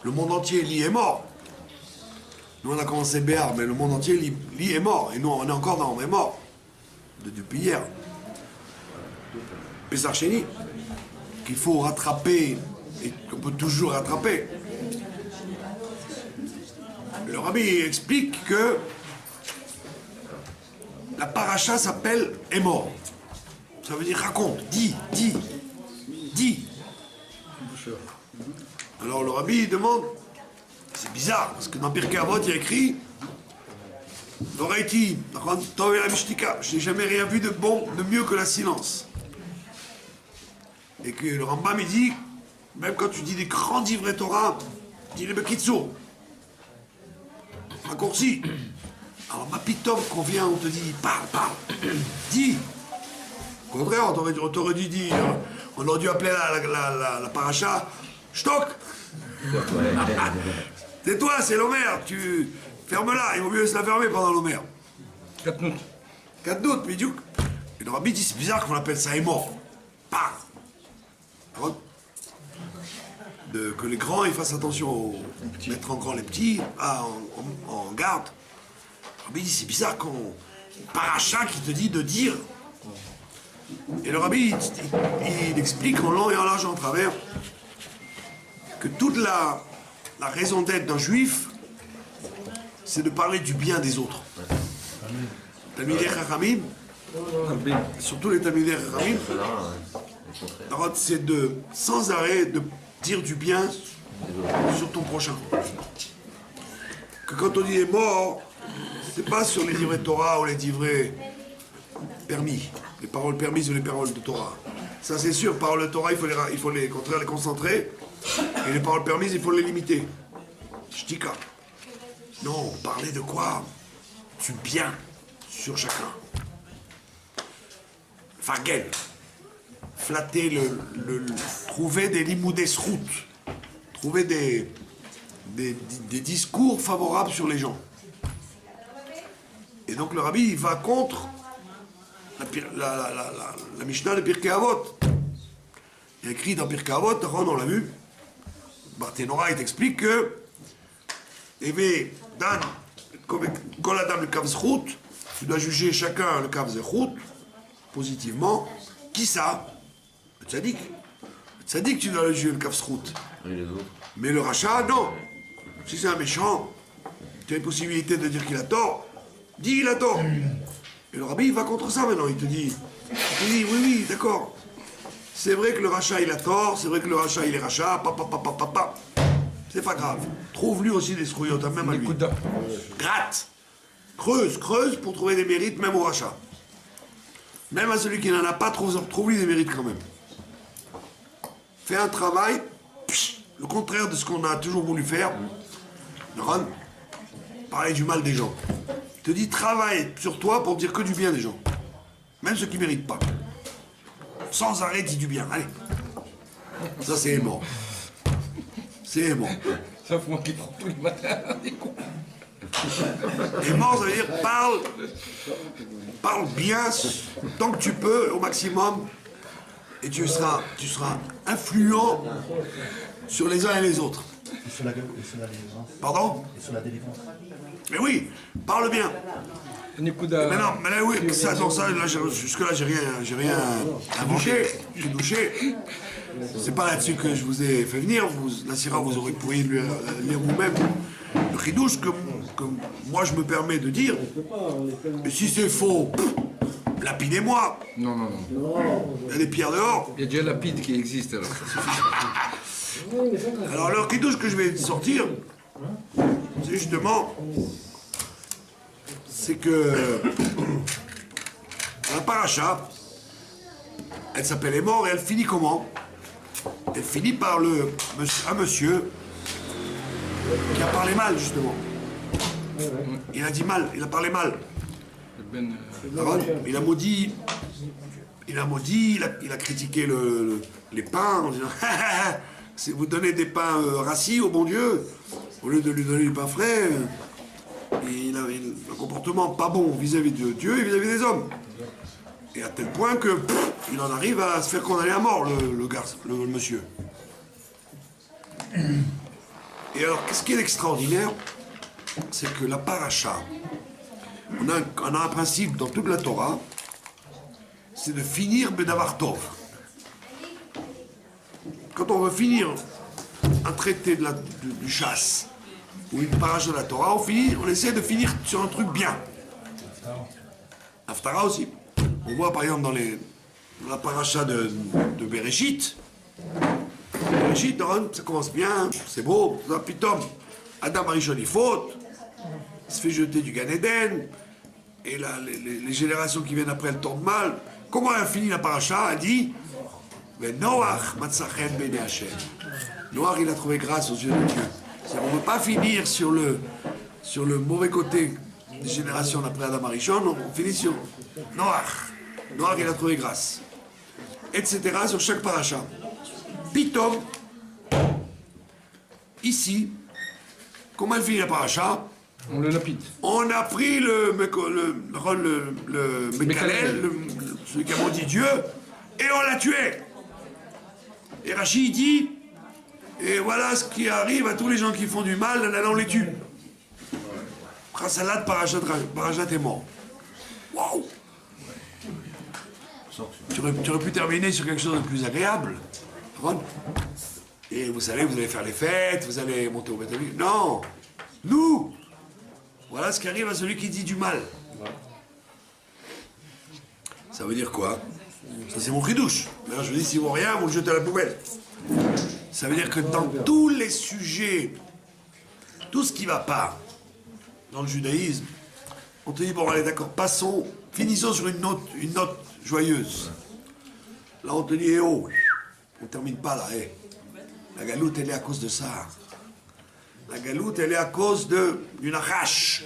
[SPEAKER 1] Le monde entier lit Emor. Nous on a commencé Béar, mais le monde entier lit Emor. Et nous on est encore dans Emor depuis hier. Pessar Sheni, qu'il faut rattraper et qu'on peut toujours rattraper. Le rabbi explique que la paracha s'appelle Emor. Ça veut dire raconte, dis. Alors le rabbi demande, c'est bizarre, parce que dans Pirkei Avot, il y a écrit L'oreiti, je n'ai jamais rien vu de bon, de mieux que la silence. Et que le Rambam, il dit, même quand tu dis des grands divrei Torah, dis les bekitsour. Raccourci. Alors, ma pitome qu'on vient, on te dit, parle, dis. Au contraire, on t'aurait dû dire, on aurait dû appeler la paracha, Shtok. Tais-toi, c'est l'Omer, tu ferme-la, il vaut mieux se la fermer pendant l'Omer.
[SPEAKER 4] 4 notes.
[SPEAKER 1] 4 doutes, mais du coup, et le rabbi dit, c'est bizarre qu'on appelle ça Emor. Parle. Que les grands ils fassent attention, mettre en grand les petits, en garde. Le rabbi dit, c'est bizarre qu'on... Paracha qui te dit de dire. Et le rabbi, il explique en long et en large et en travers que toute la raison d'être d'un juif, c'est de parler du bien des autres. Talmidei Chachamim, surtout les Talmidei Chachamim, c'est de, sans arrêt, de dire du bien sur ton prochain. Que quand on dit est mort, c'est pas sur les livrets de Torah ou les livrets permis, les paroles permises ou les paroles de Torah. Ça c'est sûr, paroles de Torah, il faut les contraire les concentrer, et les paroles permises, il faut les limiter. Shtika. Non, parler de quoi? Du bien sur chacun. Fagel. Flatter, trouver des limoudés routes, trouver des discours favorables sur les gens. Et donc le rabbi il va contre la Mishnah de Pirkei Avot. Il y a écrit dans Pirkei Avot, on l'a vu, Barthénora il t'explique que Dan, Kol Adam le Kav Zchut, tu dois juger chacun le Kav Zchut positivement. Qui ça? Le tzaddik. Le tzaddik, tu dois le juger le Kav Zchut. Mais le rachat, non. Si c'est un méchant, tu as une possibilité de dire qu'il a tort. Dis il a tort. Et le rabbi il va contre ça maintenant. Il te dit oui, d'accord. C'est vrai que le rachat il a tort, c'est vrai que le rachat il est rachat, papa. C'est pas grave. Trouve lui aussi des scrouillottes, même à lui. Gratte. Creuse pour trouver des mérites, même au rachat. Même à celui qui n'en a pas, trouve-lui des mérites quand même. Fais un travail, le contraire de ce qu'on a toujours voulu faire. Parler du mal des gens. Il te dit, travaille sur toi pour dire que du bien des gens. Même ceux qui ne méritent pas. Sans arrêt, dis du bien. Allez. Ça, c'est aimant. C'est aimant.
[SPEAKER 4] Ça, faut moi qui prends tous les matins des coups.
[SPEAKER 1] Aimant, ça veut dire parle bien tant que tu peux, au maximum. Et tu seras influent sur les uns et les autres.
[SPEAKER 6] Et sur la délivrance.
[SPEAKER 1] Pardon?
[SPEAKER 6] Et sur la délivrance.
[SPEAKER 1] Mais oui, parle bien. Mais non, mais là, oui, ça, jusque-là, j'ai rien inventé, j'ai douché. C'est pas là-dessus que je vous ai fait venir. La sira, vous pourriez lire vous-même. Le chidouche que moi, je me permets de dire. Et si c'est faux, lapidez-moi.
[SPEAKER 4] Non.
[SPEAKER 1] Il y a des pierres dehors.
[SPEAKER 4] Il y a déjà la pide qui existe alors.
[SPEAKER 1] Alors, le chidouche que je vais sortir, c'est justement... c'est que la paracha, elle s'appelle Emor et elle finit comment? Elle finit par un monsieur qui a parlé mal, justement. Il a dit mal, il a parlé mal. Il a maudit, il a critiqué les pains en disant vous donnez des pains rassis au bon Dieu, au lieu de lui donner du pain frais. Et il a un comportement pas bon vis-à-vis de Dieu et vis-à-vis des hommes. Et à tel point que il en arrive à se faire condamner à mort, le monsieur. Et alors, qu'est-ce qui est extraordinaire, c'est que la paracha, on a un principe dans toute la Torah, c'est de finir Bedavar Tov. Quand on veut finir un traité du chasse, ou une paracha de la Torah, on essaie de finir sur un truc bien. Haftara aussi. On voit par exemple dans la paracha de Bereshit. Bereshit, ça commence bien, c'est beau. Pitom, Adam Arishon il faute, il se fait jeter du Gan Eden, et là, les générations qui viennent après elles tournent mal. Comment elle a fini la paracha? Elle dit Noach matzachen b'nei Hashem. Noach il a trouvé grâce aux yeux de Dieu. On ne veut pas finir sur le mauvais côté des générations d'après Adam Arishon, on finit sur Noach. Noach il a trouvé grâce. Etc. sur chaque paracha. Pitom, ici, comment elle finit la paracha?
[SPEAKER 4] On le lapide.
[SPEAKER 1] On a pris le Mekalel, celui qui a maudit Dieu, et on l'a tué. Et Rachid dit, et voilà ce qui arrive à tous les gens qui font du mal, là on les tue. Khasalat Parashat est mort. Waouh! Tu aurais pu terminer sur quelque chose de plus agréable. Et vous savez, vous allez faire les fêtes, vous allez monter au Beth Amikdash. Non! Nous! Voilà ce qui arrive à celui qui dit du mal. Ça veut dire quoi? Ça c'est mon chidouche. D'ailleurs je vous dis, s'il vaut rien, vous le jetez à la poubelle. Ça veut dire que dans tous les sujets, tout ce qui ne va pas dans le judaïsme, on te dit, bon allez d'accord, passons, finissons sur une note joyeuse. Là on te dit, eh oh, on ne termine pas là, eh. La galoute elle est à cause de ça. La galoute, elle est à cause du nachash,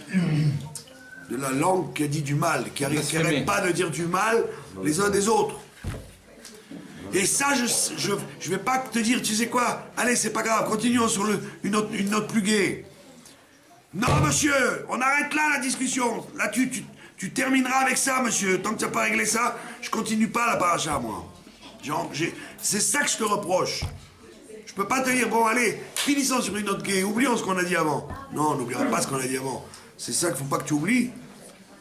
[SPEAKER 1] de la langue qui a dit du mal, qui n'arrête pas de dire du mal les uns des autres. Et ça, je vais pas te dire, tu sais quoi, allez, c'est pas grave, continuons sur une note plus gaie. Non, monsieur, on arrête là la discussion. Là, tu termineras avec ça, monsieur. Tant que tu n'as pas réglé ça, je continue pas la paracha, moi. C'est ça que je te reproche. Je peux pas te dire, bon, allez, finissons sur une note gaie, oublions ce qu'on a dit avant. Non, on n'oubliera pas ce qu'on a dit avant. C'est ça qu'il faut pas que tu oublies.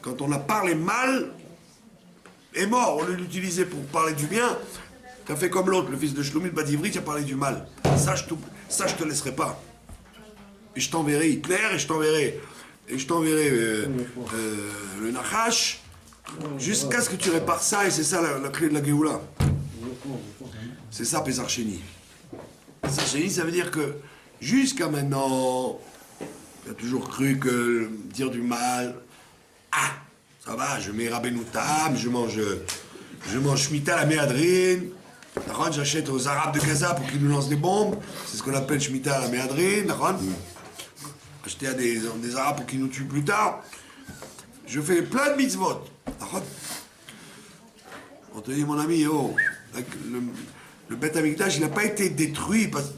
[SPEAKER 1] Quand on a parlé mal, est mort. Au lieu de l'utiliser pour parler du bien, tu as fait comme l'autre, le fils de Shlomi de Badivri, tu as parlé du mal. Ça, je te laisserai pas. Et je t'enverrai Hitler, et je t'enverrai le Nachash, jusqu'à ce que tu répares ça, et c'est ça la clé de la Géoula. C'est ça, Pesach Sheni. Pesach Sheni, ça veut dire que jusqu'à maintenant, tu as toujours cru que dire du mal, ah, ça va, je mets Rabbeinu Tam, je mange Shemitah la Méadrine, j'achète aux Arabes de Gaza pour qu'ils nous lancent des bombes, c'est ce qu'on appelle Shemitah la Méadrine, acheter à des Arabes pour qu'ils nous tuent plus tard. Je fais plein de mitzvot. On te dit, mon ami, oh, le Beth Amikdash, il n'a pas été détruit parce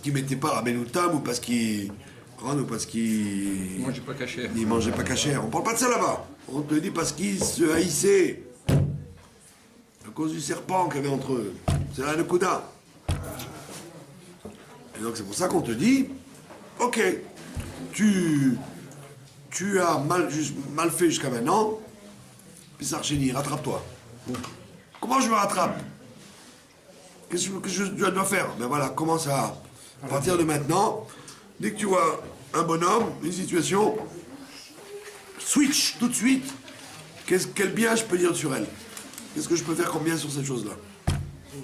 [SPEAKER 1] qu'il ne mettait pas Rabbeinu Tam ou parce qu'il
[SPEAKER 4] mangeait pas cachère.
[SPEAKER 1] Il mangeait pas cachère. On parle pas de ça là-bas. On te dit parce qu'ils se haïssaient à cause du serpent qu'il y avait entre eux. C'est la Nekuda. Et donc c'est pour ça qu'on te dit, ok, tu as mal fait jusqu'à maintenant, Pesach Sheni, rattrape-toi. Comment je me rattrape? Qu'est-ce que je dois faire? Ben voilà, commence à partir de maintenant, dès que tu vois un bonhomme, une situation, switch tout de suite. Quel bien je peux dire sur elle? Qu'est-ce que je peux faire comme bien sur cette chose-là?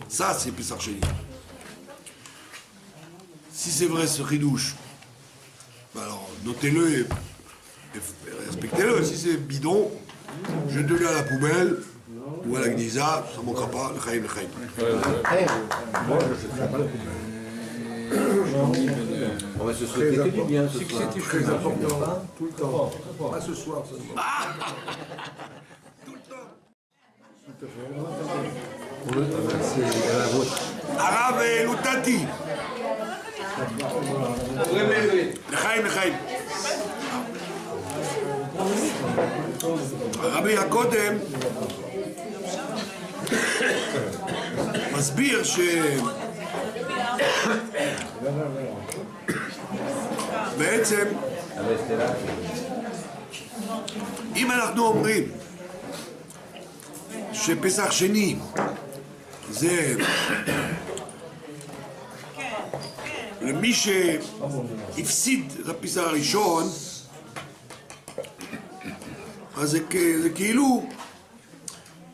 [SPEAKER 1] Ça, c'est Pesach Sheni. Si c'est vrai ce ridouche, ben alors notez-le et respectez-le. Si c'est bidon, jetez-le à la poubelle ou à la Gnisa, ça ne manquera pas. Le Chaim, le Chaim.
[SPEAKER 2] On va se souhaiter que du bien ce soir.
[SPEAKER 4] C'était très important.
[SPEAKER 6] Tout le temps. Pas ce soir seulement.
[SPEAKER 2] C'est à la vôtre.
[SPEAKER 1] Arabe et Loutati. Le Chaim, le Chaim. הרבי הקודם מסביר בעצם אם אנחנו אומרים שפסח שני זה למי שהפסיד את הפסח הראשון, אז זה כאילו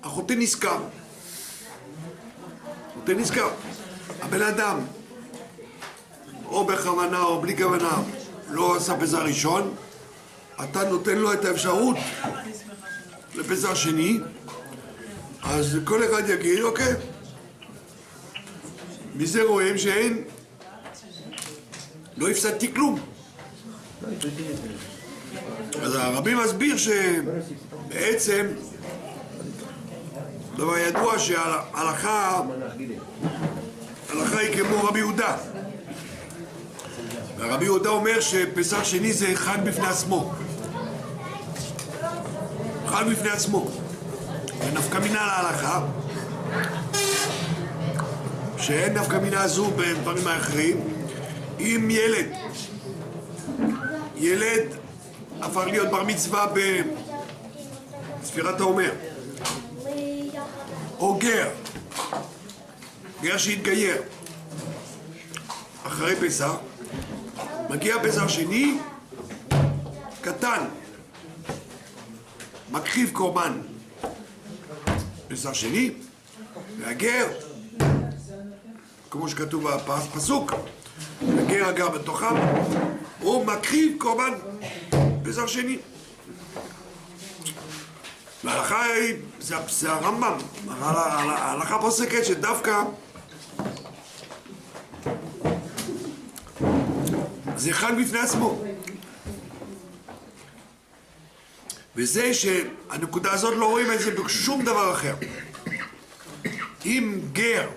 [SPEAKER 1] החוטא נזכר. חוטא נזכר. הבן אדם, או בכוונה או בלי כוונה, לא עשה פסח ראשון, אתה נותן לו את האפשרות לפסח שני, אז כל אחד יגיד, אוקיי, מזה רואים שאין, לא הפסדתי כלום. אז הרבי מסביר שבעצם דבר ידוע שההלכה היא כמו רבי יהודה. והרבי יהודה אומר שפסח שני זה חג בפני עצמו. חג בפני עצמו. ונפקא מינה להלכה, שאין נפקא מינה זו בדברים האחרים. אם ילד הפך להיות בר מצווה בספירת העומר, או גר שהתגייר אחרי פסח, מגיע פסח שני, קטן, מקריב קורבן פסח שני, והגר, כמו שכתוב בפסוק, הגר הגר בתוכם, הוא מקריב קורבן פסח שני. וההלכה היא, זה הרמב"ם, ההלכה פוסקת שדווקא זה חג בפני עצמו. וזה שהנקודה הזאת לא רואים את זה בשום דבר אחר. אם גר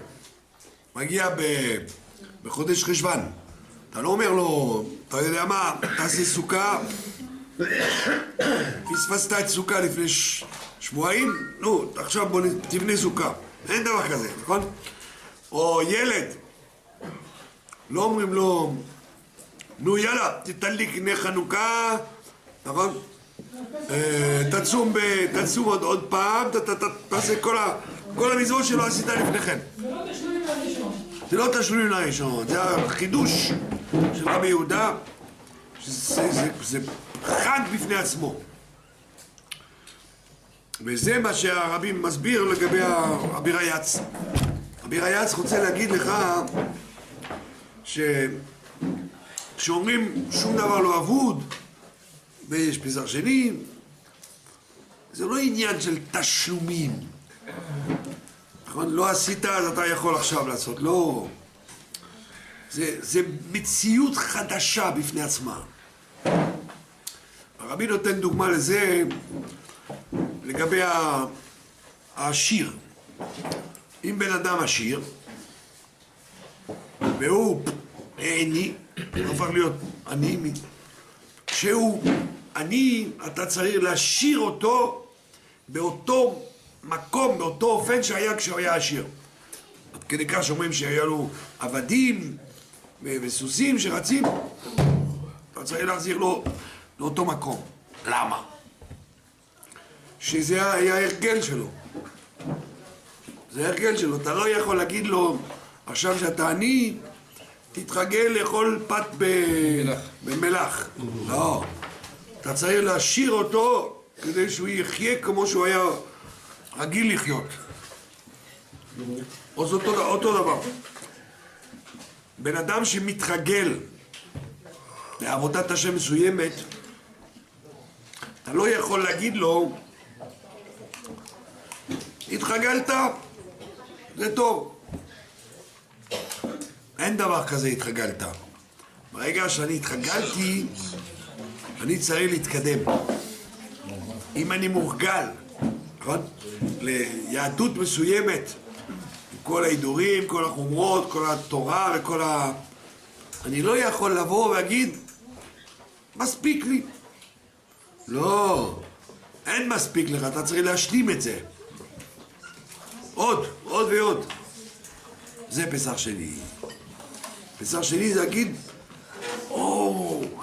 [SPEAKER 1] מגיע בחודש חשוון, אתה לא אומר לו, אתה יודע מה, תעשה סוכה, פספסת את סוכה לפני שבועיים, נו, עכשיו בוא תבנה סוכה. אין דבר כזה, נכון? או ילד, לא אומרים לו, נו יאללה, תתדליק נר חנוכה, נכון? תצום עוד פעם, תעשה כל המצוות שלא עשית לפני כן. זה לא תשלומים לראשון, זה החידוש של רבי יהודה, שזה חג בפני עצמו. וזה מה שהרבי מסביר לגבי רבי רייץ. רבי רייץ רוצה להגיד לך שאומרים שום דבר לא אבוד ויש פסח שני, זה לא עניין של תשלומים. נכון? לא עשית אז אתה יכול עכשיו לעשות, לא. זה מציאות חדשה בפני עצמה. הרבי נותן דוגמה לזה לגבי העשיר. אם בן אדם עשיר והוא עני, הוא הופך להיות עני, כשהוא עני אתה צריך להשאיר אותו באותו מקום, באותו אופן שהיה כשהוא היה עשיר. עד כדי כך שאומרים שהיה לו עבדים וסוסים שרצים, אתה צריך להחזיר לו לאותו מקום. למה? שזה היה הרגל שלו. זה הרגל שלו. אתה לא יכול להגיד לו עכשיו שאתה עני, תתרגל לאכול פת במלח. לא. אתה צריך להשאיר אותו כדי שהוא יחיה כמו שהוא היה רגיל לחיות. או זה אותו דבר. בן אדם שמתרגל לעבודת השם מסוימת, אתה לא יכול להגיד לו, התרגלת, זה טוב. אין דבר כזה התרגלת. ברגע שאני התרגלתי, אני צריך להתקדם. אם אני מורגל, נכון? ליהדות מסוימת, עם כל ההידורים, כל החומרות, כל התורה וכל אני לא יכול לבוא ולהגיד, מספיק לי. לא, אין מספיק לך, אתה צריך להשלים את זה. עוד ועוד. זה פסח שני. פסח שני זה להגיד,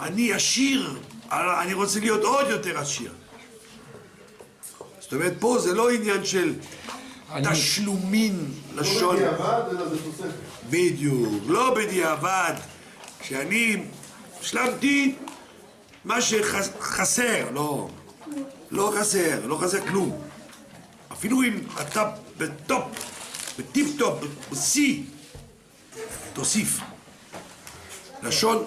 [SPEAKER 1] אני עשיר, אני רוצה להיות עוד יותר עשיר. זאת אומרת, פה זה לא עניין של תשלומים לשון.
[SPEAKER 3] לא בדיעבד, אלא זה תוספת.
[SPEAKER 1] בדיוק, לא בדיעבד, שאני השלמתי מה שחסר, לא חסר כלום. אפילו אם אתה בטופ, בטיפ טופ, בשיא, תוסיף. לשון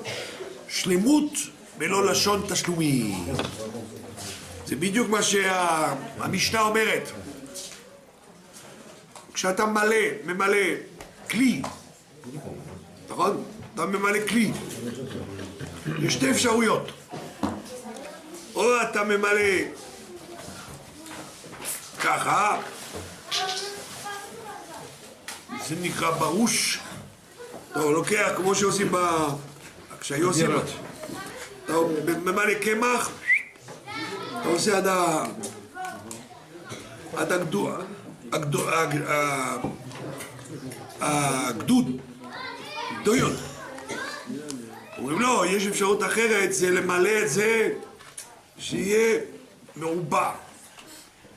[SPEAKER 1] שלמות ולא לשון תשלומי. זה בדיוק מה שהמשנה אומרת. כשאתה ממלא כלי, נכון? אתה ממלא כלי. יש שתי אפשרויות. או אתה ממלא ככה, זה נקרא ברוש. אתה לוקח כמו שעושים כשהיו עושים, אתה ממלא קמח, אתה עושה עד הגדוד, גדויות. אומרים לא, יש אפשרות אחרת, זה למלא את זה שיהיה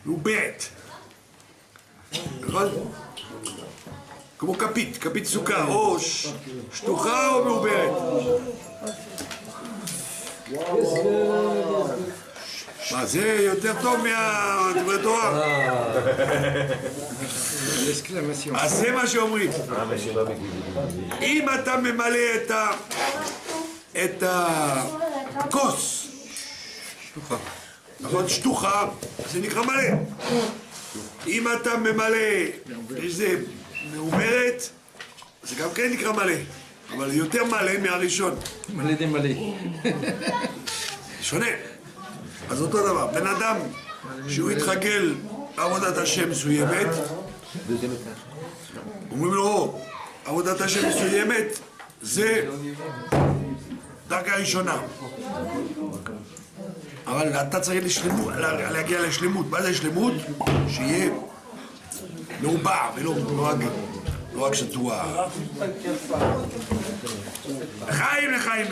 [SPEAKER 1] מעוברת. נכון? כמו כפית סוכר, או שטוחה או מעוברת. מה, זה יותר טוב מהדברי תורה? אז זה מה שאומרים. אם אתה ממלא את הכוס, נכון, שטוחה, זה נקרא מלא. אם אתה ממלא איזה מעוברת, זה גם כן נקרא מלא, אבל יותר מלא מהראשון.
[SPEAKER 2] מלא די מלא.
[SPEAKER 1] שונה. אז אותו דבר, בן אדם שהוא התרגל לעבודת השם מסוימת, אומרים לו, עבודת השם מסוימת זה דרגה ראשונה. אבל אתה צריך להגיע לשלמות. מה זה שלמות? שיהיה מעובע ולא רק שטוח. לחיים.